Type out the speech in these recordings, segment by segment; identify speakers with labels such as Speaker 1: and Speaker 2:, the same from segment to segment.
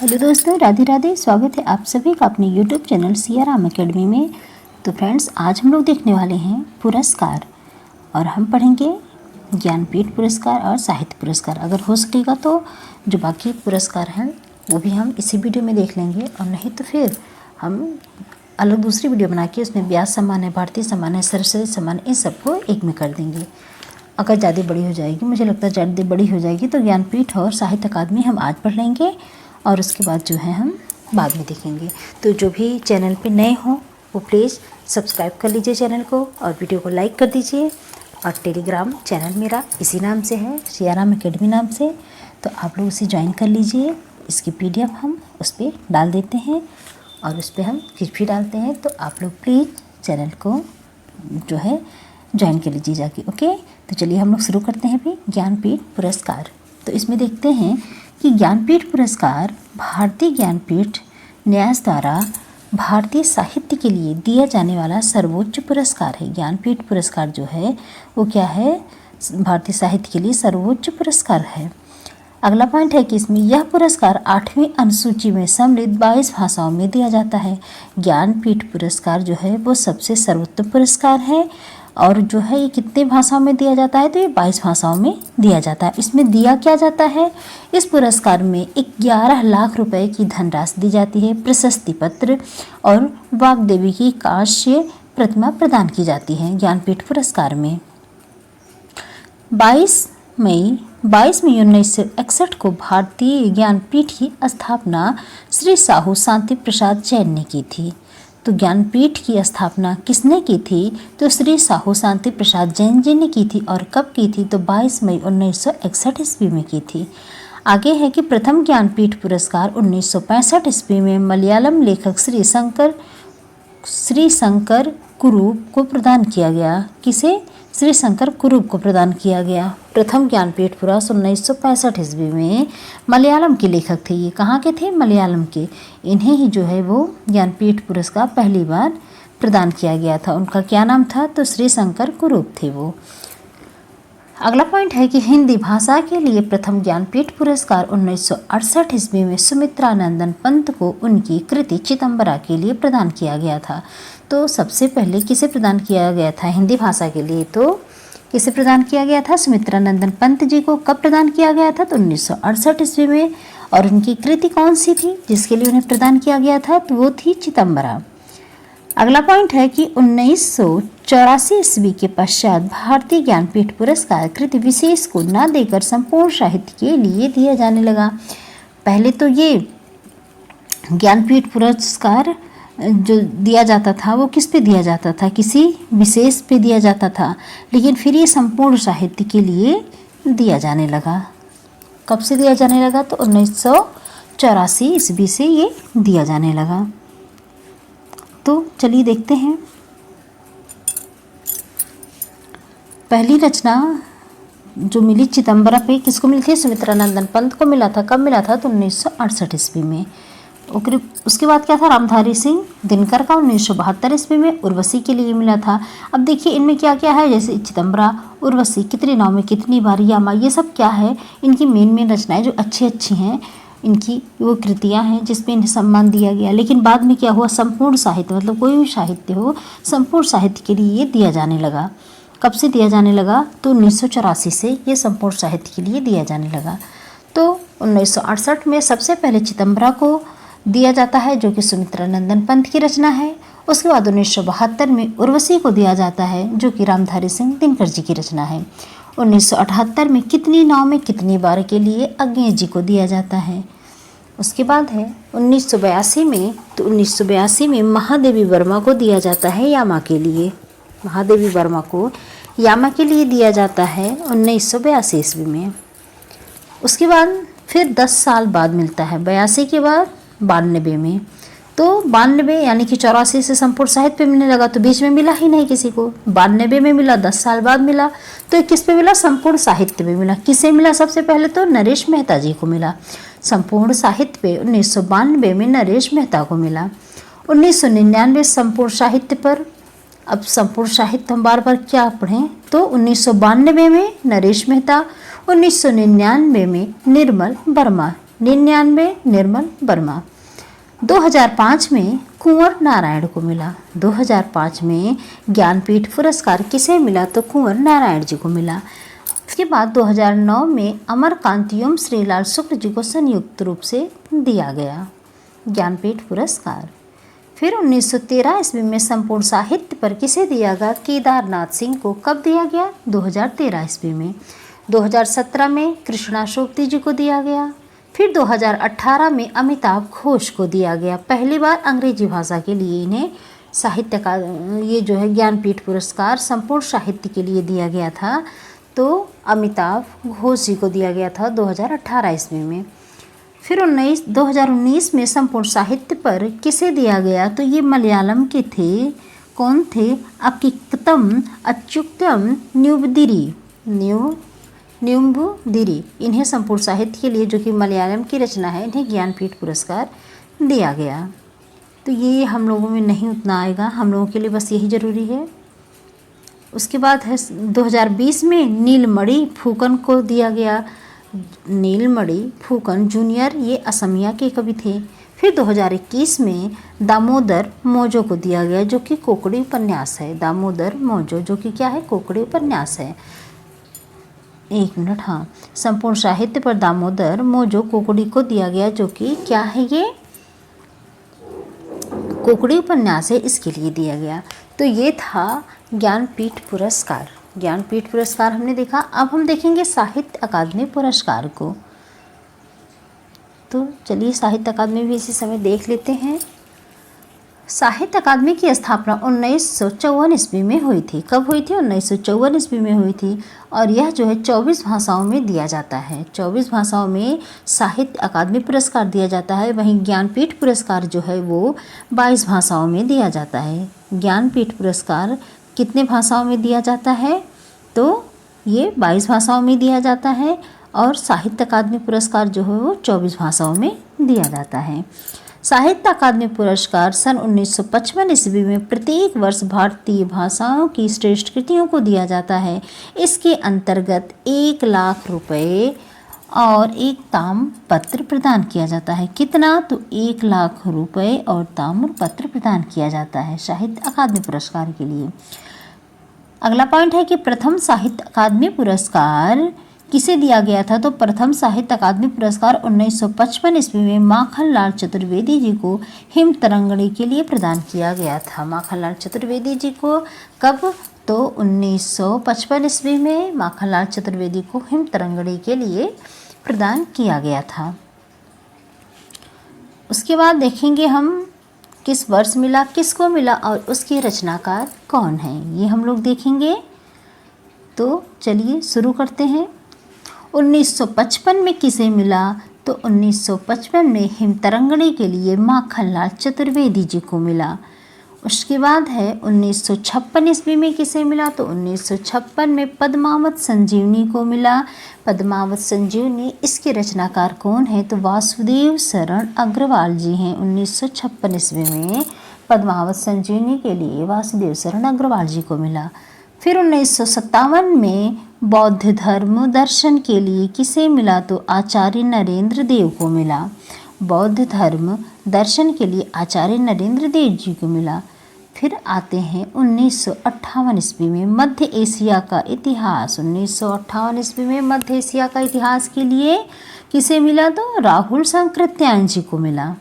Speaker 1: Hello दोस्तों, राधे राधे। स्वागत है आप सभी का अपने YouTube channel Siya Ram academy में। तो फ्रेंड्स, आज हम लोग देखने वाले हैं पुरस्कार और हम पढ़ेंगे ज्ञानपीठ पुरस्कार और साहित्य पुरस्कार। अगर हो सकेगा तो जो बाकी पुरस्कार हैं वो भी हम इसी वीडियो में देख लेंगे, और नहीं तो फिर हम अलग दूसरी वीडियो बना के उसमें व्यास सम्मान है, भारतीय सम्मान है, सरस्वती सम्मान, इन सबको एक में कर देंगे। अगर ज़्यादा बड़ी हो जाएगी, मुझे लगता है ज़्यादा बड़ी हो जाएगी, तो ज्ञानपीठ और साहित्य अकादमी हम आज पढ़ लेंगे और उसके बाद जो है हम बाद में देखेंगे। तो जो भी चैनल पे नए हों वो प्लीज़ सब्सक्राइब कर लीजिए चैनल को, और वीडियो को लाइक कर दीजिए। और टेलीग्राम चैनल मेरा इसी नाम से है, सिया राम अकेडमी नाम से, तो आप लोग उसे ज्वाइन कर लीजिए। इसकी PDF हम उस पर डाल देते हैं और उस पर हम कुछ भी डालते हैं, तो आप लोग प्लीज़ चैनल को जो है ज्वाइन कर लीजिए जाके। ओके, तो चलिए हम लोग शुरू करते हैं अभी ज्ञानपीठ पुरस्कार। तो इसमें देखते हैं कि ज्ञानपीठ पुरस्कार भारतीय ज्ञानपीठ न्यास द्वारा भारतीय साहित्य के लिए दिया जाने वाला सर्वोच्च पुरस्कार है। ज्ञानपीठ पुरस्कार जो है वो क्या है? भारतीय साहित्य के लिए सर्वोच्च पुरस्कार है। अगला पॉइंट है कि इसमें यह पुरस्कार 8वीं अनुसूची में सम्मिलित 22 भाषाओं में दिया जाता है। ज्ञानपीठ पुरस्कार जो है वो सबसे सर्वोत्तम पुरस्कार है, और जो है ये कितने भाषाओं में दिया जाता है? तो ये 22 भाषाओं में दिया जाता है। इसमें दिया क्या जाता है? इस पुरस्कार में 11 लाख रुपए की धनराशि दी जाती है, प्रशस्ति पत्र और वाग्देवी की कांस्य प्रतिमा प्रदान की जाती है। ज्ञानपीठ पुरस्कार में 22 मई 1961 को भारतीय ज्ञानपीठ की स्थापना श्री साहू शांति प्रसाद जैन ने की थी। तो ज्ञानपीठ की स्थापना किसने की थी? तो श्री साहू शांति प्रसाद जैन जी ने की थी। और कब की थी? तो 22 मई 1961 ईस्वी में की थी। आगे है कि प्रथम ज्ञानपीठ पुरस्कार 1965 ईस्वी में मलयालम लेखक श्री शंकर कुरूप को प्रदान किया गया। किसे? श्री शंकर कुरूप को प्रदान किया गया। प्रथम ज्ञानपीठ पुरस्कार 1965 ईस्वी में मलयालम के लेखक थे। ये कहाँ के थे? मलयालम के। इन्हें ही जो है वो ज्ञानपीठ पुरस्कार पहली बार प्रदान किया गया था। उनका क्या नाम था? तो श्री शंकर कुरूप थे वो। अगला पॉइंट है कि हिंदी भाषा के लिए प्रथम ज्ञानपीठ पुरस्कार 1968 ईस्वी में सुमित्रा नंदन पंत को उनकी कृति चिदंबरा के लिए प्रदान किया गया था। तो सबसे पहले किसे प्रदान किया गया था हिंदी भाषा के लिए? तो किसे प्रदान किया गया था? सुमित्रा नंदन पंत जी को। कब प्रदान किया गया था? तो 1968 ईस्वी में। और उनकी कृति कौन सी थी जिसके लिए उन्हें प्रदान किया गया था? तो वो थी चिदंबरा। अगला पॉइंट है कि 1984 ईस्वी के पश्चात भारतीय ज्ञानपीठ पुरस्कार कृति विशेष को न देकर संपूर्ण साहित्य के लिए दिया जाने लगा। पहले तो ये ज्ञानपीठ पुरस्कार जो दिया जाता था वो किस पे दिया जाता था? किसी विशेष पे दिया जाता था, लेकिन फिर ये संपूर्ण साहित्य के लिए दिया जाने लगा। कब से दिया जाने लगा? तो 1984 ईस्वी से ये दिया जाने लगा। तो चलिए देखते हैं। पहली रचना जो मिली चिदंबरा पे किसको मिली थी? सुमित्रा नंदन पंत को मिला था। कब मिला था? तो 1968 ईस्वी में। उसके बाद क्या था? रामधारी सिंह दिनकर का 1972 ईस्वी में उर्वशी के लिए मिला था। अब देखिए इनमें क्या क्या है, जैसे चिदंबरा, उर्वशी, कितने नाव में कितनी बार, यामा, ये सब क्या है? इनकी मेन रचनाएं जो अच्छी हैं, इनकी वो कृतियां हैं जिसमें इन्हें सम्मान दिया गया। लेकिन बाद में क्या हुआ? संपूर्ण साहित्य, मतलब कोई भी साहित्य हो, संपूर्ण साहित्य के लिए ये दिया जाने लगा। कब से दिया जाने लगा? तो 1984 से ये संपूर्ण साहित्य के लिए दिया जाने लगा। तो 1968 में सबसे पहले चिदंबरा को दिया जाता है, जो कि सुमित्रा नंदन पंत की रचना है। उसके बाद 1972 में उर्वशी को दिया जाता है, जो कि रामधारी सिंह दिनकर जी की रचना है। 1978 में कितनी नाव में कितनी बार के लिए अज्ञेय जी को दिया जाता है। उसके बाद है 1982 में, तो 1982 में महादेवी वर्मा को दिया जाता है यामा के लिए। महादेवी वर्मा को यामा के लिए दिया जाता है 1982 ईस्वी में। उसके बाद फिर 10 साल बाद मिलता है, 82 के बाद 92 में। तो 92 यानी कि 84 से संपूर्ण साहित्य पे मिलने लगा, तो बीच में मिला ही नहीं किसी को। 92 में मिला, 10 साल बाद मिला, तो किस पे मिला? संपूर्ण साहित्य पे मिला। किसे मिला? सबसे पहले तो नरेश मेहता जी को मिला। संपूर्ण साहित्य पे 1992 में नरेश मेहता को मिला। 1999 संपूर्ण साहित्य पर। अब संपूर्ण साहित्य हम बार बार क्या पढ़ें? तो 1992 में नरेश मेहता, 1999 में निर्मल वर्मा, 99 निर्मल वर्मा। 2005 में कुंवर नारायण को मिला। 2005 में ज्ञानपीठ पुरस्कार किसे मिला? तो कुंवर नारायण जी को मिला। इसके बाद 2009 में अमरकांत एवं श्रीलाल शुक्ल जी को संयुक्त रूप से दिया गया ज्ञानपीठ पुरस्कार। फिर 1913 ईस्वी में संपूर्ण साहित्य पर किसे दिया गया? केदारनाथ सिंह को। कब दिया गया? 2013 ईस्वी में। 2017 में कृष्णा शोक्ति जी को दिया गया। फिर 2018 में अमिताभ घोष को दिया गया। पहली बार अंग्रेजी भाषा के लिए इन्हें साहित्य का ये जो है ज्ञानपीठ पुरस्कार संपूर्ण साहित्य के लिए दिया गया था, तो अमिताभ घोष जी को दिया गया था 2018 ईस्वी में। फिर 2019 में संपूर्ण साहित्य पर किसे दिया गया? तो ये मलयालम के थे। कौन थे? अकिक्तम अच्युतम न्युम्बुदिरी। इन्हें संपूर्ण साहित्य के लिए, जो कि मलयालम की रचना है, इन्हें ज्ञानपीठ पुरस्कार दिया गया। तो ये हम लोगों में नहीं उतना आएगा, हम लोगों के लिए बस यही ज़रूरी है। उसके बाद है 2020 में नीलमणि फुकन को दिया गया। नीलमणि फुकन जूनियर ये असमिया के कवि थे। फिर 2021 में दामोदर मौजो को दिया गया, जो कि कोकड़ी उपन्यास है। दामोदर मौजो जो कि क्या है? कोकड़ी उपन्यास है। एक मिनट, हाँ, संपूर्ण साहित्य पर दामोदर मौजो कोकड़ी को दिया गया, जो कि क्या है? ये कोकड़ी उपन्यास है, इसके लिए दिया गया। तो ये था ज्ञानपीठ पुरस्कार। ज्ञानपीठ पुरस्कार हमने देखा। अब हम देखेंगे साहित्य अकादमी पुरस्कार को। तो चलिए साहित्य अकादमी भी इसी समय देख लेते हैं। साहित्य अकादमी की स्थापना 1954 ईस्वी में हुई थी। कब हुई थी? 1954 ईस्वी में हुई थी। और यह जो है 24 भाषाओं में दिया जाता है। 24 भाषाओं में साहित्य अकादमी पुरस्कार दिया जाता है। वहीं ज्ञानपीठ पुरस्कार जो है वो 22 भाषाओं में दिया जाता है। ज्ञानपीठ पुरस्कार कितने भाषाओं में दिया जाता है? तो ये 22 भाषाओं में दिया जाता है। और साहित्य अकादमी पुरस्कार जो है वो 24 भाषाओं में दिया जाता है। साहित्य अकादमी पुरस्कार सन 1955 ईस्वी में प्रत्येक वर्ष भारतीय भाषाओं की श्रेष्ठ कृतियों को दिया जाता है। इसके अंतर्गत 1 लाख रुपए और एक ताम्रपत्र प्रदान किया जाता है। कितना? तो 1 लाख रुपए और ताम्रपत्र प्रदान किया जाता है साहित्य अकादमी पुरस्कार के लिए। अगला पॉइंट है कि प्रथम साहित्य अकादमी पुरस्कार किसे दिया गया था? तो प्रथम साहित्य अकादमी पुरस्कार 1955 ईस्वी में माखनलाल चतुर्वेदी जी को हिम तरंगिणी के लिए प्रदान किया गया था। माखनलाल चतुर्वेदी जी को कब? तो 1955 ईस्वी में माखनलाल चतुर्वेदी को हिम तरंगिणी के लिए प्रदान किया गया था। उसके बाद देखेंगे हम किस वर्ष मिला, किसको मिला और उसके रचनाकार कौन है, ये हम लोग देखेंगे। तो चलिए शुरू करते हैं। 1955 में किसे मिला? तो 1955 में हिम तरंगिणी के लिए माखनलाल चतुर्वेदी जी को मिला। उसके बाद है 1956 ईस्वी में किसे मिला? तो 1956 में पद्मावत संजीवनी को मिला। पद्मावत संजीवनी, इसके रचनाकार कौन है? तो वासुदेव शरण अग्रवाल जी हैं। 1956 ईस्वी में पद्मावत संजीवनी के लिए वासुदेव शरण अग्रवाल जी को मिला। फिर 1957 में बौद्ध धर्म दर्शन के लिए किसे मिला? तो आचार्य नरेंद्र देव को मिला। बौद्ध धर्म दर्शन के लिए आचार्य नरेंद्र देव जी को मिला। फिर आते हैं 1958 ईस्वी में मध्य एशिया का इतिहास। 1958 ईस्वी में मध्य एशिया का इतिहास के लिए किसे मिला? तो राहुल शंकरत्यायन जी को मिला।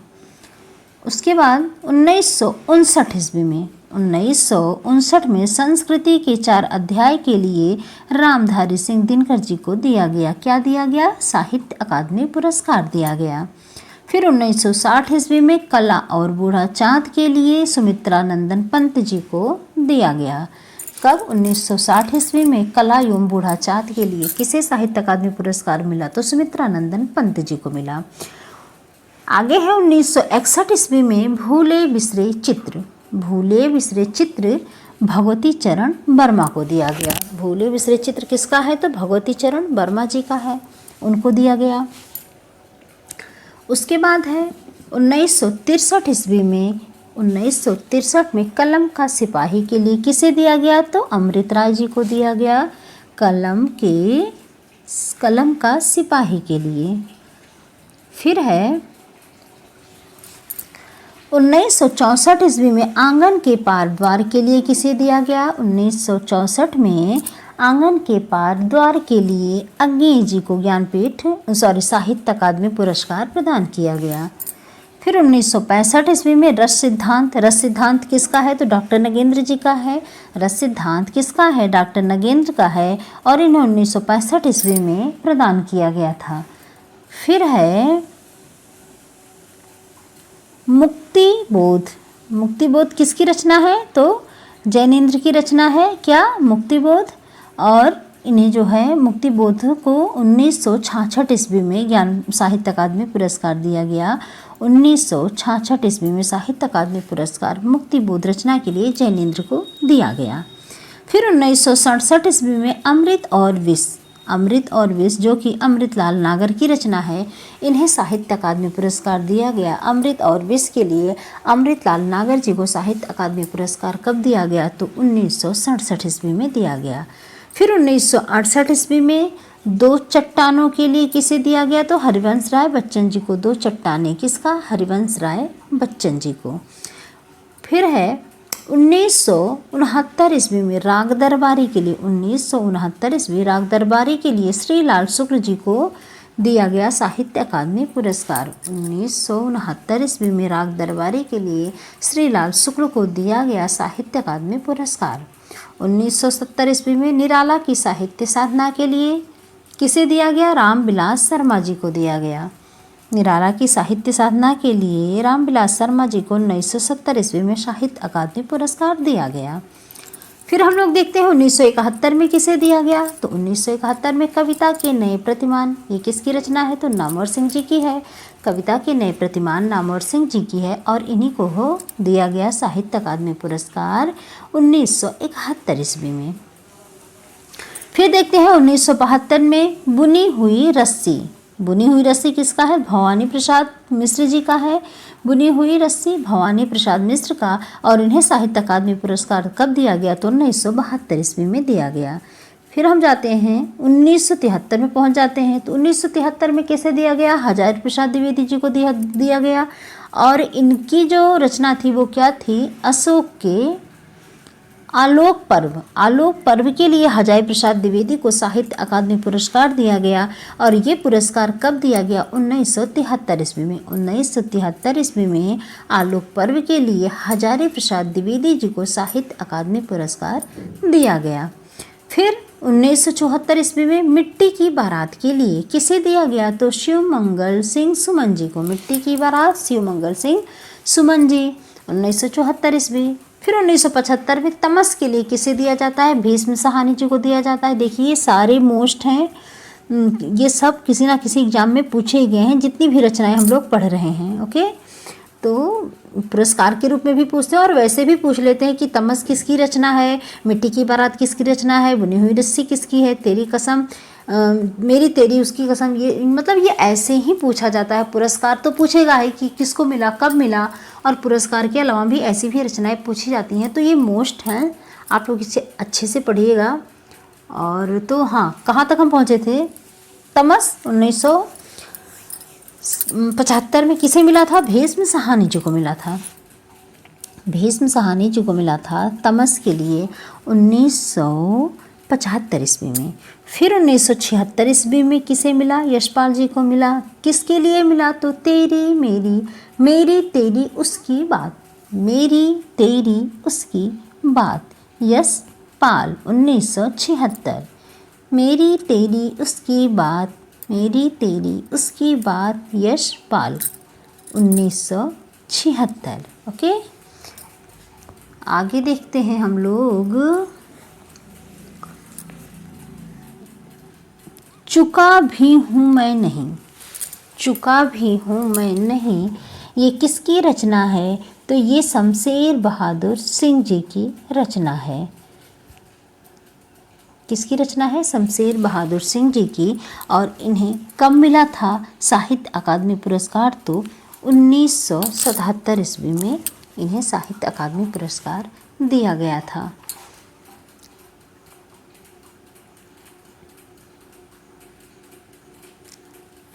Speaker 1: उसके बाद 1959 ईस्वी में 1959 में संस्कृति के 4 अध्याय के लिए रामधारी सिंह दिनकर जी को दिया गया। क्या दिया गया? साहित्य अकादमी पुरस्कार दिया गया। फिर 1960 ईस्वी में कला और बूढ़ा चाँद के लिए सुमित्रा नंदन पंत जी को दिया गया। कब? 1960 ईस्वी में कला एवं बूढ़ा चाँद के लिए किसे साहित्य अकादमी पुरस्कार मिला? तो सुमित्रा नंदन पंत जी को मिला। आगे है 1961 ईस्वी में भूले बिसरे चित्र भगवती चरण वर्मा को दिया गया। भूले बिसरे चित्र किसका है? तो भगवती चरण वर्मा जी का है, उनको दिया गया। उसके बाद है 1963 ईस्वी में 1963 में कलम का सिपाही के लिए किसे दिया गया? तो अमृत राय जी को दिया गया। कलम का सिपाही के लिए। फिर है 1964 ईस्वी में आंगन के पार द्वार के लिए किसे दिया गया? 1964 में आंगन के पार द्वार के लिए अज्ञेय जी को ज्ञानपीठ साहित्य अकादमी पुरस्कार प्रदान किया गया। फिर 1965 ईस्वी में रस सिद्धांत किसका है? तो डॉक्टर नगेंद्र जी का है। रस सिद्धांत किसका है? डॉक्टर नगेंद्र का है और इन्हें 1965 ईस्वी में प्रदान किया गया था। फिर है मुक्तिबोध किसकी रचना है? तो जैनेन्द्र की रचना है। क्या? मुक्तिबोध। और इन्हें जो है मुक्तिबोध को 1966 ईस्वी में ज्ञान साहित्य अकादमी पुरस्कार दिया गया। 1966 ईस्वी में साहित्य अकादमी पुरस्कार मुक्तिबोध रचना के लिए जैनेन्द्र को दिया गया। फिर 1967 ईस्वी में अमृत और विष जो कि अमृतलाल नागर की रचना है, इन्हें साहित्य अकादमी पुरस्कार दिया गया। अमृत और विष के लिए अमृतलाल नागर जी को साहित्य अकादमी पुरस्कार कब दिया गया? तो 1967 ईस्वी में दिया गया। फिर 1968 ईस्वी में दो चट्टानों के लिए किसे दिया गया? तो हरिवंश राय बच्चन जी को। दो चट्टानें किसका? हरिवंश राय बच्चन जी को। फिर है 1969 ईस्वी में राग दरबारी के लिए 1969 ईस्वी राग दरबारी के लिए श्रीलाल शुक्ल जी को दिया गया साहित्य अकादमी पुरस्कार। 1969 ईस्वी में राग दरबारी के लिए श्रीलाल शुक्ल को दिया गया साहित्य अकादमी पुरस्कार। 1970 ईस्वी में निराला की साहित्य साधना के लिए किसे दिया गया? रामविलास शर्मा जी को दिया गया। निराला की साहित्य साधना के लिए रामविलास शर्मा जी को 1970 ईस्वी में साहित्य अकादमी पुरस्कार दिया गया। फिर हम लोग देखते हैं 1971 में किसे दिया गया? तो 1971 में कविता के नए प्रतिमान, ये किसकी रचना है? तो नामवर सिंह जी की है। कविता के नए प्रतिमान नामवर सिंह जी की है और इन्हीं को दिया गया साहित्य अकादमी पुरस्कार 1971 ईस्वी में। फिर देखते हैं 1972 में बुनी हुई रस्सी किसका है? भवानी प्रसाद मिश्र जी का है। बुनी हुई रस्सी भवानी प्रसाद मिश्र का, और इन्हें साहित्य अकादमी पुरस्कार कब दिया गया? तो 1972 ईस्वी में दिया गया। फिर हम जाते हैं 1973 में पहुंच जाते हैं। तो 1973 में कैसे दिया गया? हजारी प्रसाद द्विवेदी जी को दिया गया और इनकी जो रचना थी वो क्या थी? अशोक के आलोक पर्व के लिए हजारी प्रसाद द्विवेदी को साहित्य अकादमी पुरस्कार दिया गया और ये पुरस्कार कब दिया गया? 1973 ईस्वी में। 1973 ईस्वी में आलोक पर्व के लिए हजारी प्रसाद द्विवेदी जी को साहित्य अकादमी पुरस्कार दिया गया। फिर 1974 ईस्वी में मिट्टी की बारात के लिए किसे दिया गया? तो शिवमंगल सिंह सुमन जी को। मिट्टी की बारात शिवमंगल सिंह सुमन जी 1974 ईस्वी। फिर 1975 में तमस के लिए किसे दिया जाता है? भीष्म साहनी जी को दिया जाता है। देखिए ये सारे मोस्ट हैं, ये सब किसी ना किसी एग्जाम में पूछे गए हैं, जितनी भी रचनाएं हम लोग पढ़ रहे हैं। ओके, तो पुरस्कार के रूप में भी पूछते हैं और वैसे भी पूछ लेते हैं कि तमस किसकी रचना है, मिट्टी की बारात किसकी रचना है, बुनी हुई रस्सी किसकी है, तेरी कसम मेरी तेरी उसकी कसम, ये मतलब ये ऐसे ही पूछा जाता है। पुरस्कार तो पूछेगा ही कि किसको मिला, कब मिला, और पुरस्कार के अलावा भी ऐसी भी रचनाएं पूछी जाती हैं। तो ये मोस्ट हैं, आप लोग इसे अच्छे से पढ़िएगा। और तो हाँ, कहाँ तक हम पहुँचे थे? तमस 1975 में किसे मिला था? भीष्म साहनी जी को मिला था। भीष्म साहनी जी को मिला था तमस के लिए 1975 ईस्वी में। फिर 1976 ईस्वी में किसे मिला? यशपाल जी को मिला। किसके लिए मिला? तो तेरी मेरी, मेरी तेरी उसकी बात, मेरी तेरी उसकी बात, यशपाल 1976। मेरी तेरी उसकी बात, मेरी तेरी उसकी बात, यशपाल 1976। ओके, आगे देखते हैं हम लोग। चुका भी हूँ मैं नहीं, चुका भी हूँ मैं नहीं, ये किसकी रचना है? तो ये शमशेर बहादुर सिंह जी की रचना है। किसकी रचना है? शमशेर बहादुर सिंह जी की। और इन्हें कब मिला था साहित्य अकादमी पुरस्कार? तो 1977 ईस्वी में इन्हें साहित्य अकादमी पुरस्कार दिया गया था।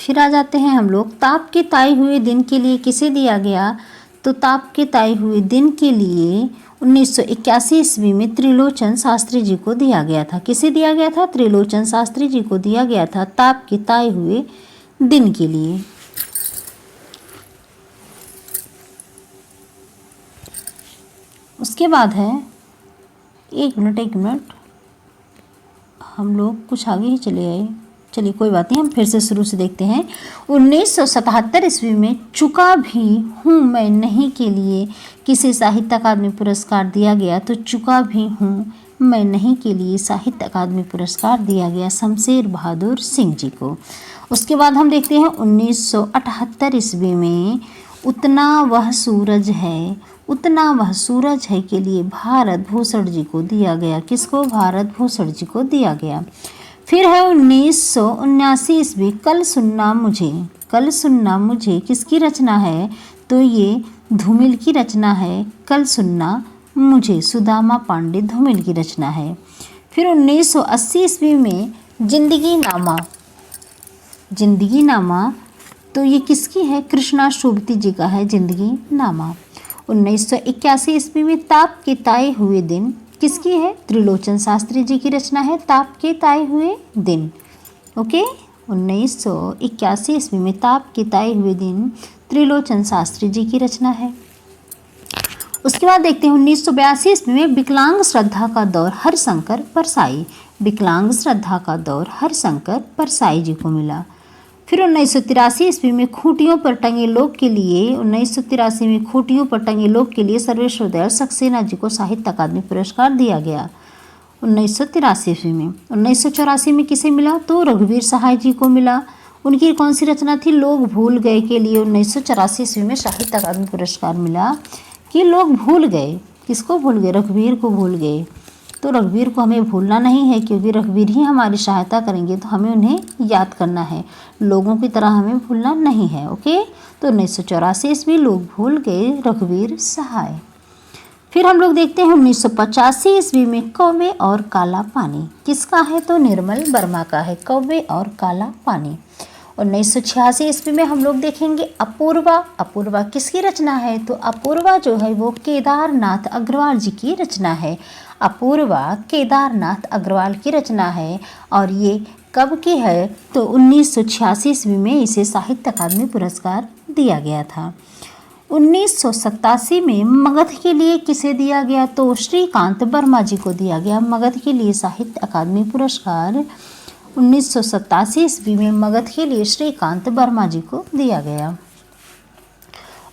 Speaker 1: फिर आ जाते हैं हम लोग ताप के ताए हुए दिन के लिए किसे दिया गया, तो ताप के ताए हुए दिन के लिए 1981 ईस्वी में त्रिलोचन शास्त्री जी को दिया गया था। किसे दिया गया था, त्रिलोचन शास्त्री जी को दिया गया था ताप के ताए हुए दिन के लिए। उसके बाद है, एक मिनट, हम लोग कुछ आगे ही चले आए, चलिए कोई बात नहीं, हम फिर से शुरू से देखते हैं। 1977 ईस्वी में चुका भी हूँ मैं नहीं के लिए किसे साहित्य अकादमी पुरस्कार दिया गया, तो चुका भी हूँ मैं नहीं के लिए साहित्य अकादमी पुरस्कार दिया गया शमशेर बहादुर सिंह जी को। उसके बाद हम देखते हैं 1978 ईस्वी में उतना वह सूरज है के लिए भारत भूषण जी को दिया गया। किसको, भारत भूषण जी को दिया गया। फिर है 1979 ईस्वी कल सुनना मुझे किसकी रचना है, तो ये धूमिल की रचना है। कल सुनना मुझे सुदामा पांडे धूमिल की रचना है। फिर 1980 ईस्वी में जिंदगी नामा तो ये किसकी है, कृष्णा शोभती जी का है जिंदगी नामा। 1981 ईस्वी में ताप के ताए हुए दिन किसकी है, त्रिलोचन शास्त्री जी की रचना है ताप के ताए हुए दिन। ओके, 1981 ईस्वी में ताप के ताए हुए दिन त्रिलोचन शास्त्री जी की रचना है। उसके बाद देखते हैं 1982 ईस्वी में विकलांग श्रद्धा का दौर हरशंकर परसाई जी को मिला। फिर 1983 ईस्वी में खूंटियों पर टंगे लोग के लिए सर्वेश्वर दयाल सक्सेना जी को साहित्य अकादमी पुरस्कार दिया गया 1983 ईस्वी में। 1984 में किसे मिला, तो रघुवीर सहाय जी को मिला। उनकी कौन सी रचना थी, लोग भूल गए के लिए 1984 ईस्वी में साहित्य अकादमी पुरस्कार मिला कि लोग भूल गए। किसको भूल गए, रघुवीर को भूल गए। तो रघुवीर को हमें भूलना नहीं है, क्योंकि रघुवीर ही हमारी सहायता करेंगे, तो हमें उन्हें याद करना है, लोगों की तरह हमें भूलना नहीं है। ओके, तो 1984 ईस्वी लोग भूल गए रघुवीर सहाय। फिर हम लोग देखते हैं 1985 ईस्वी में कौवे और काला पानी किसका है, तो निर्मल वर्मा का है कौवे और काला पानी। 1986 ईस्वी में हम लोग देखेंगे अपूर्वा किसकी रचना है, तो अपूर्वा जो है वो केदारनाथ अग्रवाल जी की रचना है। अपूर्वा केदारनाथ अग्रवाल की रचना है और ये कब की है, तो 1986 ईस्वी में इसे साहित्य अकादमी पुरस्कार दिया गया था। 1987 में मगध के लिए किसे दिया गया, तो श्रीकांत वर्मा जी को दिया गया मगध के लिए साहित्य अकादमी पुरस्कार। 1987 ईस्वी में मगध के लिए श्रीकांत वर्मा जी को दिया गया।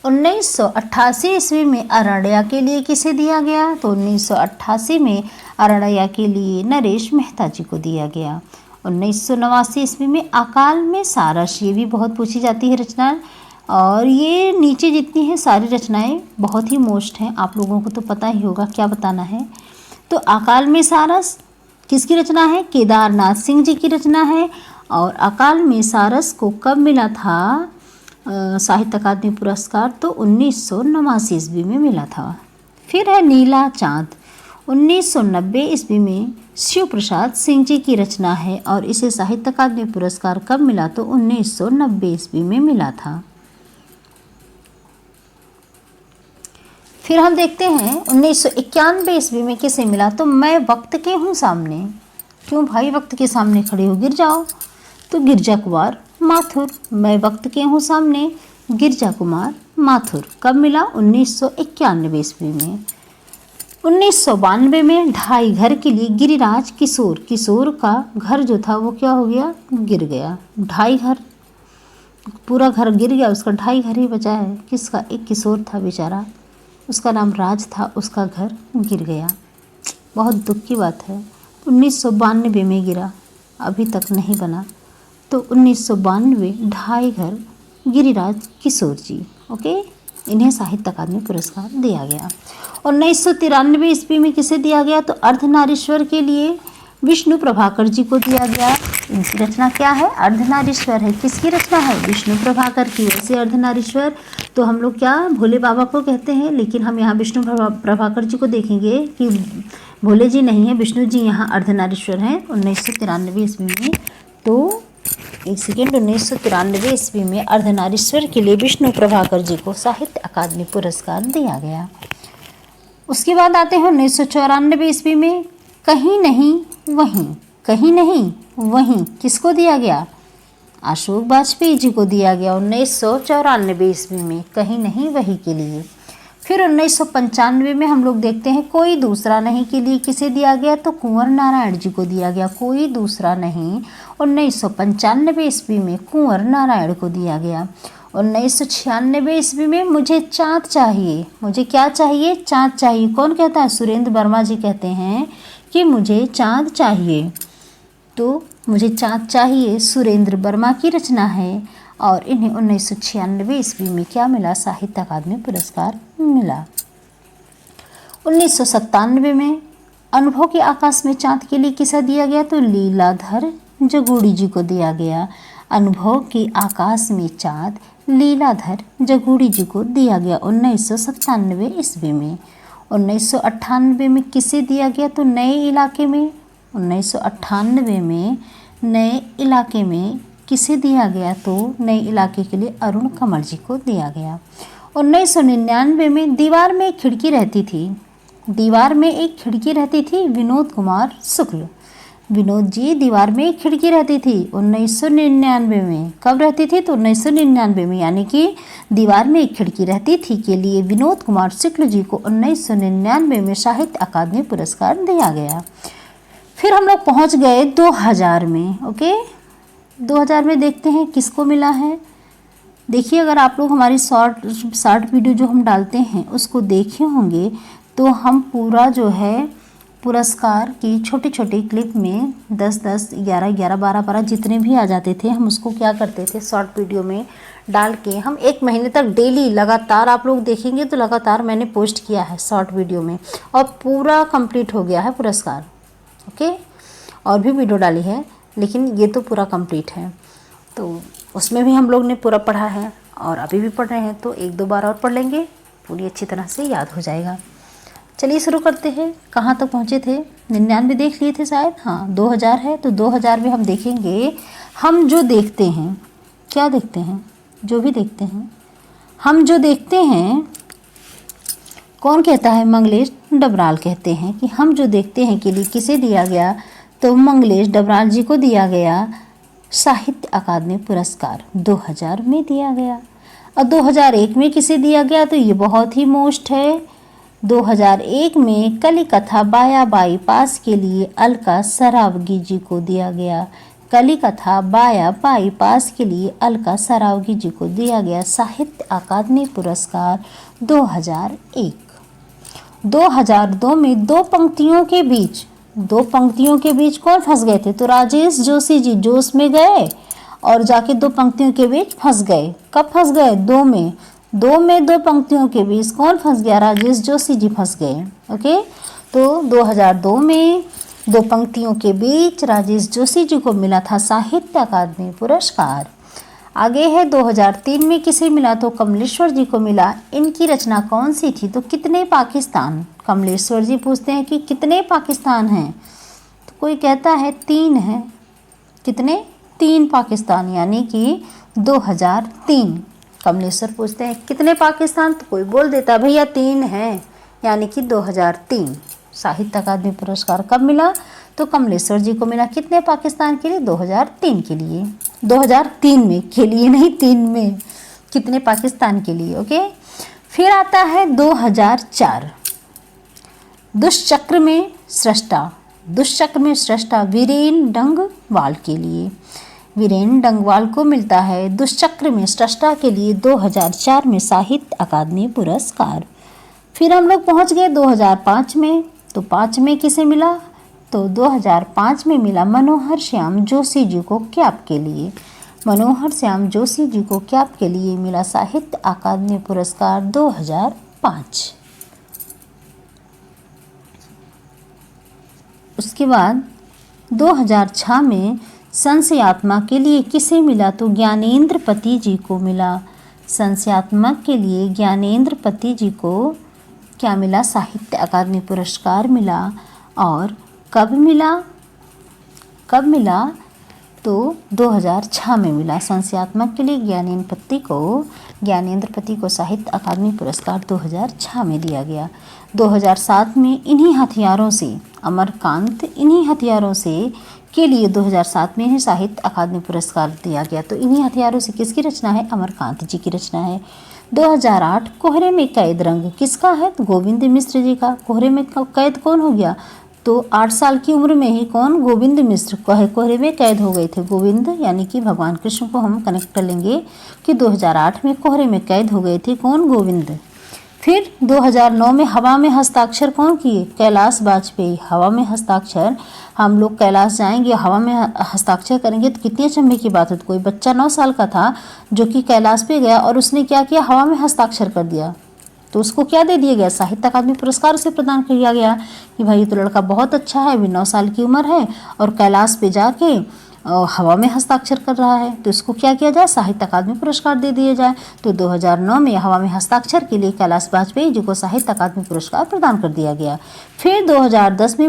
Speaker 1: 1988 ईस्वी में अररिया के लिए किसे दिया गया, तो 1988 में अररिया के लिए नरेश मेहता जी को दिया गया। 1989 ईस्वी में अकाल में सारस, ये भी बहुत पूछी जाती है रचना, और ये नीचे जितनी हैं सारी रचनाएं बहुत ही मोस्ट हैं, आप लोगों को तो पता ही होगा क्या बताना है। तो अकाल में सारस किसकी रचना है, केदारनाथ सिंह जी की रचना है। और अकाल में सारस को कब मिला था साहित्य अकादमी पुरस्कार, तो 1989 ईस्वी में मिला था। फिर है नीला चाँद, 1990 ईस्वी में शिव प्रसाद सिंह जी की रचना है और इसे साहित्य अकादमी पुरस्कार कब मिला, तो 1990 ईस्वी में मिला था। फिर हम देखते हैं 1991 ईस्वी में किसे मिला, तो मैं वक्त के हूँ सामने। क्यों भाई वक्त के सामने खड़े हो, गिर जाओ, तो गिरजा कुमार माथुर। मैं वक्त के हूँ सामने, गिरजा कुमार माथुर। कब मिला, 1991 ईस्वी में। 1992 में ढाई घर के लिए गिरिराज किशोर का घर जो था वो क्या हो गया, गिर गया। ढाई घर, पूरा घर गिर गया, उसका ढाई घर ही बचा है। किसका, एक किशोर था बेचारा, उसका नाम राज था, उसका घर गिर गया। बहुत दुख की बात है। 1992 में गिरा, अभी तक नहीं बना। तो 1992 ढाई घर गिरिराज किशोर जी। ओके, इन्हें साहित्य अकादमी पुरस्कार दिया गया। 1993 ईस्वी में किसे दिया गया, तो अर्धनारीश्वर के लिए विष्णु प्रभाकर जी को दिया गया। इनकी रचना क्या है, अर्धनारीश्वर है। किसकी रचना है, विष्णु प्रभाकर की। वैसे अर्धनारीश्वर तो हम लोग क्या भोले बाबा को कहते हैं, लेकिन हम यहाँ विष्णु प्रभाकर जी को देखेंगे कि भोले जी नहीं है, विष्णु जी यहाँ अर्धनारीश्वर हैं 1993 ईस्वी में। तो एक सेकेंड, 1993 ईस्वी में अर्धनारीश्वर के लिए विष्णु प्रभाकर जी को साहित्य अकादमी पुरस्कार दिया गया। उसके बाद आते हैं 1994 ईस्वी में कहीं नहीं वहीं, कहीं नहीं वहीं किसको दिया गया? अशोक वाजपेयी जी को दिया गया 1994 ईस्वी में, कहीं नहीं वहीं के लिए। फिर 1995 में हम लोग देखते हैं कोई दूसरा नहीं के लिए किसे दिया गया? तो कुंवर नारायण जी को दिया गया, कोई दूसरा नहीं 1995 ईस्वी में कुंवर नारायण को दिया गया। 1996 ईस्वी में मुझे चाँद चाहिए, मुझे क्या चाहिए? चाँद चाहिए। कौन कहता है? सुरेंद्र वर्मा जी कहते हैं कि मुझे चाँद चाहिए। तो मुझे चाँद चाहिए सुरेंद्र वर्मा की रचना है और इन्हें 1996 ईस्वी में क्या मिला? साहित्य अकादमी पुरस्कार मिला। 1997 में अनुभव के आकाश में चाँद के लिए किसे दिया गया? तो लीलाधर जगूड़ी जी को दिया गया। अनुभव के आकाश में चाँद लीलाधर जगूड़ी जी को दिया गया 1997 ईस्वी में। 1998 में किसे दिया गया? तो नए इलाके में। 1998 में नए इलाके में किसे दिया गया? तो नए इलाके के लिए अरुण कमल जी को दिया गया। 1999 में दीवार में एक खिड़की रहती थी, दीवार में एक खिड़की रहती थी, विनोद कुमार शुक्ल। विनोद जी दीवार में एक खिड़की रहती थी 1999 में। कब रहती थी? तो 1999 में, यानी कि दीवार में एक खिड़की रहती थी के लिए विनोद कुमार शुक्ल जी को 1999 में साहित्य अकादमी पुरस्कार दिया गया। फिर हम लोग पहुंच गए 2000 में। ओके, 2000 में देखते हैं किसको मिला है। देखिए, अगर आप लोग हमारी शॉर्ट वीडियो जो हम डालते हैं उसको देखे होंगे तो हम पूरा जो है पुरस्कार की छोटी छोटी क्लिप में 10-10, 11-11, 12-12 जितने भी आ जाते थे, हम उसको क्या करते थे शॉर्ट वीडियो में डाल के हम 1 महीने तक डेली लगातार, आप लोग देखेंगे तो लगातार मैंने पोस्ट किया है शॉर्ट वीडियो में और पूरा कंप्लीट हो गया है पुरस्कार। ओके, और भी वीडियो डाली है लेकिन ये तो पूरा कंप्लीट है। तो उसमें भी हम लोग ने पूरा पढ़ा है और अभी भी पढ़ रहे हैं, तो 1-2 बार और पढ़ लेंगे, पूरी अच्छी तरह से याद हो जाएगा। चलिए शुरू करते हैं। कहाँ तक पहुँचे थे? 99 देख लिए थे शायद। हाँ, 2000 है तो 2000 में हम देखेंगे हम जो देखते हैं। क्या देखते हैं? जो भी देखते हैं, हम जो देखते हैं। कौन कहता है? मंगलेश डबराल कहते हैं कि हम जो देखते हैं के लिए किसे दिया गया? तो मंगलेश डबराल जी को दिया गया साहित्य अकादमी पुरस्कार 2000 में दिया गया। और 2001 में किसे दिया गया? तो ये बहुत ही मोस्ट है। 2001 में कली कथा बाया बाईपास के लिए अलका सरावगी जी को दिया गया। कली कथा बाया बाईपास के लिए अलका सरावगी जी को दिया गया साहित्य अकादमी पुरस्कार 2001। 2002 में दो पंक्तियों के बीच कौन फंस गए थे? तो राजेश जोशी जी जोश में गए और जाके दो पंक्तियों के बीच फंस गए। कब फंस गए? 2 में। 2 में दो पंक्तियों के बीच कौन फंस गया? राजेश जोशी जी फंस गए। ओके, तो 2002 में दो पंक्तियों के बीच राजेश जोशी जी को मिला था साहित्य अकादमी पुरस्कार। आगे है 2003 में किसे मिला? तो कमलेश्वर जी को मिला। इनकी रचना कौन सी थी? तो कितने पाकिस्तान। कमलेश्वर जी पूछते हैं कि कितने पाकिस्तान हैं? तो कोई कहता है 3 है। कितने? 3 पाकिस्तान, यानी कि 2003। कमलेश्वर पूछते हैं कितने पाकिस्तान? तो कोई बोल देता भैया 3 हैं, यानी कि 2003। साहित्य अकादमी पुरस्कार कब मिला? तो कमलेश्वर जी को मिला। कितने पाकिस्तान के लिए? 2003 के लिए। 2003 में, के लिए नहीं, 3 में। कितने पाकिस्तान के लिए। ओके, फिर आता है 2004। दुष्चक्र में सृष्टा वीरेन डंगवाल के लिए। वीरेन डंगवाल को मिलता है दुष्चक्र में सृष्टा के लिए 2004 में साहित्य अकादमी पुरस्कार। फिर हम लोग पहुंच गए 2005 में। तो 5 में किसे मिला? तो 2005 में मिला मनोहर श्याम जोशी जी को कैप के लिए। मनोहर श्याम जोशी जी को कैप के लिए मिला साहित्य अकादमी पुरस्कार 2005। उसके बाद 2006 में संशयात्मा के लिए किसे मिला? तो ज्ञानेंद्र पति जी को मिला। संशयात्मक के लिए ज्ञानेंद्र पति जी को क्या मिला? साहित्य अकादमी पुरस्कार मिला। और कब मिला? तो 2006 में मिला। संशयात्मक के लिए ज्ञानेंद्र पत्ती को साहित्य अकादमी पुरस्कार 2006 में दिया गया। 2007 में इन्हीं हथियारों से अमरकांत के लिए 2007 में ही साहित्य अकादमी पुरस्कार दिया गया। तो इन्हीं हथियारों से किसकी रचना है? अमरकांत जी की रचना है। 2008 कोहरे में कैद रंग किसका है? तो गोविंद मिश्र जी का। कोहरे में कैद कौन हो गया? तो 8 साल की उम्र में ही कौन? गोविंद मिश्र कोहरे में कैद हो गए थे। गोविंद यानी कि भगवान कृष्ण को हम कनेक्ट कर लेंगे कि 2008 में कोहरे में कैद हो गए थे। कौन? गोविंद। फिर 2009 में हवा में हस्ताक्षर कौन किए? कैलाश वाजपेयी। हवा में हस्ताक्षर, हम लोग कैलाश जाएंगे, हवा में हस्ताक्षर करेंगे तो कितनी अचंभे की बात है। कोई बच्चा 9 साल का था जो कि कैलाश पे गया और उसने क्या किया? हवा में हस्ताक्षर कर दिया। तो उसको क्या दे दिया गया? साहित्य अकादमी पुरस्कार उसे प्रदान किया गया कि भाई ये तो लड़का बहुत अच्छा है, अभी 9 साल की उम्र है और कैलाश पे जाके हवा में हस्ताक्षर कर रहा है, तो इसको क्या किया जाए? साहित्य अकादमी पुरस्कार दे दिया जाए। तो 2009 में हवा में हस्ताक्षर के लिए कैलाश वाजपेयी जी को साहित्य अकादमी पुरस्कार प्रदान कर दिया गया। फिर 2010 में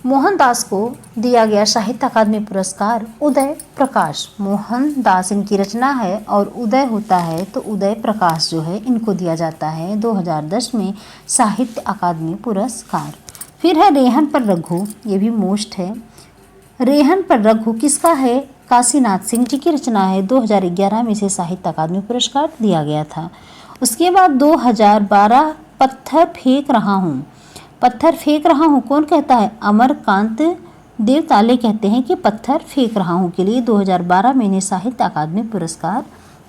Speaker 1: मोहनदास को दिया गया साहित्य अकादमी पुरस्कार उदय प्रकाश। मोहनदास इनकी रचना है और उदय होता है, तो उदय प्रकाश जो है इनको दिया जाता है 2010 में साहित्य अकादमी पुरस्कार। फिर है रेहन पर रघु, ये भी मोस्ट है। रेहन पर रघु किसका है? काशीनाथ सिंह जी की रचना है। 2011 में इसे साहित्य अकादमी पुरस्कार दिया गया था। उसके बाद 2012 पत्थर फेंक रहा हूँ कौन कहता है? अमरकांत देवताले कहते हैं कि पत्थर फेंक रहा हूँ के लिए 2012 में इन्हें साहित्य अकादमी पुरस्कार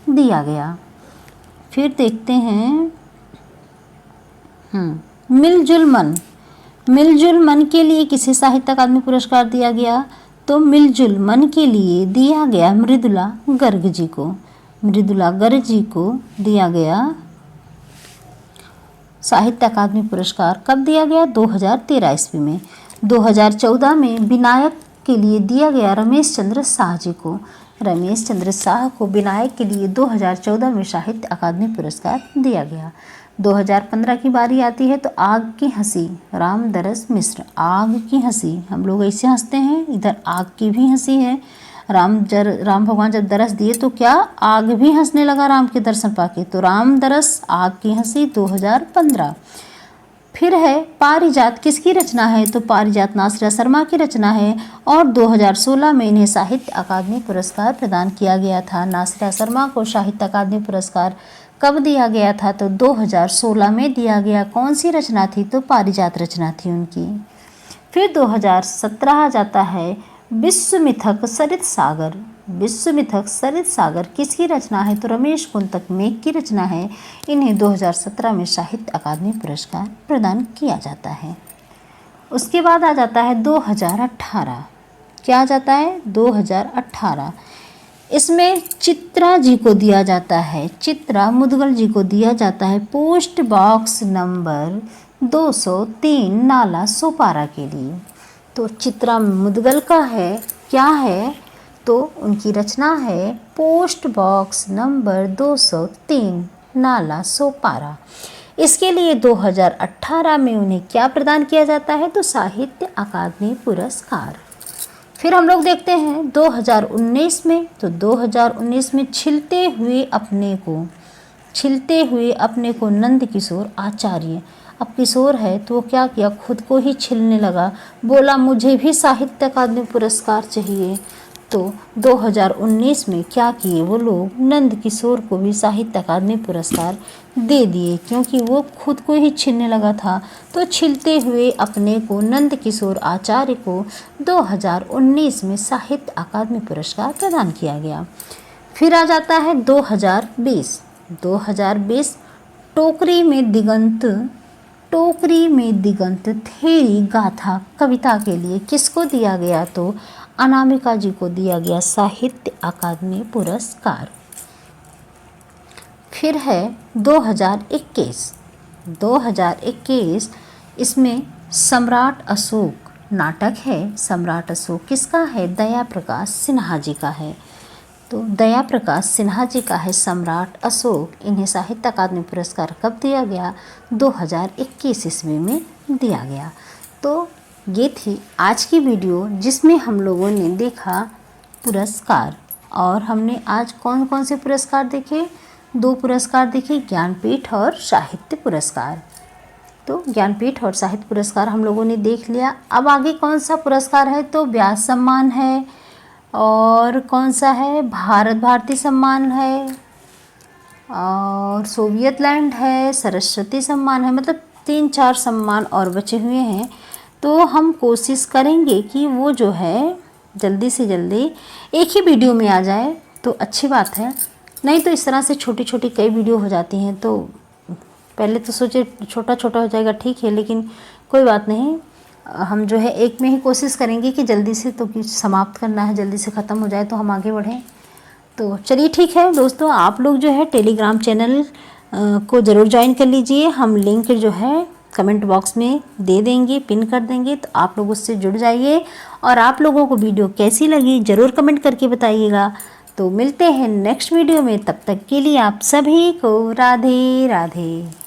Speaker 1: दिया गया। फिर देखते हैं मिलजुल मन के लिए किसे साहित्य अकादमी पुरस्कार दिया गया? तो मिलजुल मन के लिए दिया गया मृदुला गर्ग जी को दिया गया साहित्य अकादमी पुरस्कार। कब दिया गया? 2013 ईस्वी में। 2014 में विनायक के लिए दिया गया रमेश चंद्र शाह को विनायक के लिए 2014 में साहित्य अकादमी पुरस्कार दिया गया। 2015 की बारी आती है तो आग की हंसी रामदरस मिश्र। आग की हंसी, हम लोग ऐसे हंसते हैं, इधर आग की भी हंसी है। राम भगवान जब दरस दिए तो क्या? आग भी हंसने लगा राम के दर्शन पाके। तो राम दरस आग की हंसी 2015। फिर है पारिजात, किसकी रचना है? तो पारिजात नासिरा शर्मा की रचना है और 2016 में इन्हें साहित्य अकादमी पुरस्कार प्रदान किया गया था। नासिरा शर्मा को साहित्य अकादमी पुरस्कार कब दिया गया था? तो 2016 में दिया गया। कौन सी रचना थी? तो पारिजात रचना थी उनकी। फिर 2017 आ जाता है विश्वमिथक सरित सागर किसकी रचना है? तो रमेश कुंतक मेघ की रचना है। इन्हें 2017 में साहित्य अकादमी पुरस्कार प्रदान किया जाता है। उसके बाद आ जाता है 2018। क्या आ जाता है? 2018। इसमें चित्रा जी को दिया जाता है, चित्रा मुदगल जी को दिया जाता है post box number 203 Nala Sopara के लिए। तो चित्रा मुदगल का है, क्या है? तो उनकी रचना है post box number 203 Nala Sopara. इसके लिए 2018 में उन्हें क्या प्रदान किया जाता है? तो साहित्य अकादमी पुरस्कार। फिर हम लोग देखते हैं 2019 में। तो 2019 में छिलते हुए अपने को नंद किशोर आचार्य, अब किशोर है तो क्या किया? खुद को ही छिलने लगा, बोला मुझे भी साहित्य अकादमी पुरस्कार चाहिए। तो 2019 में क्या किए वो लोग? नंद किशोर को भी साहित्य अकादमी पुरस्कार दे दिए, क्योंकि वो खुद को ही छीलने लगा था। तो छिलते हुए अपने को नंद किशोर आचार्य को 2019 में साहित्य अकादमी पुरस्कार प्रदान किया गया। फिर आ जाता है 2020 टोकरी में दिगंत थेरी गाथा कविता के लिए किसको दिया गया? तो अनामिका जी को दिया गया साहित्य अकादमी पुरस्कार। फिर है 2021, इसमें सम्राट अशोक नाटक है। सम्राट अशोक किसका है? दया प्रकाश सिन्हा जी का है। तो दया प्रकाश सिन्हा जी का है सम्राट अशोक। इन्हें साहित्य अकादमी पुरस्कार कब दिया गया? 2021 ईस्वी में दिया गया। तो ये थी आज की वीडियो जिसमें हम लोगों ने देखा पुरस्कार। और हमने आज कौन कौन से पुरस्कार देखे? 2 पुरस्कार देखे, ज्ञानपीठ और साहित्य पुरस्कार। तो ज्ञानपीठ और साहित्य पुरस्कार हम लोगों ने देख लिया। अब आगे कौन सा पुरस्कार है? तो व्यास सम्मान है, और कौन सा है? भारत भारती सम्मान है, और सोवियत लैंड है, सरस्वती सम्मान है। मतलब 3-4 सम्मान और बचे हुए हैं। तो हम कोशिश करेंगे कि वो जो है जल्दी से जल्दी एक ही वीडियो में आ जाए तो अच्छी बात है। नहीं तो इस तरह से छोटी छोटी कई वीडियो हो जाती हैं। तो पहले तो सोचे छोटा छोटा हो जाएगा, ठीक है, लेकिन कोई बात नहीं, हम जो है एक में ही कोशिश करेंगे कि जल्दी से तो समाप्त करना है, जल्दी से ख़त्म हो जाए तो हम आगे बढ़ें। तो चलिए ठीक है दोस्तों, आप लोग जो है टेलीग्राम चैनल को ज़रूर ज्वाइन कर लीजिए। हम लिंक जो है कमेंट बॉक्स में दे देंगे, पिन कर देंगे, तो आप लोग उससे जुड़ जाइए। और आप लोगों को वीडियो कैसी लगी ज़रूर कमेंट करके बताइएगा। तो मिलते हैं नेक्स्ट वीडियो में, तब तक के लिए आप सभी को राधे राधे।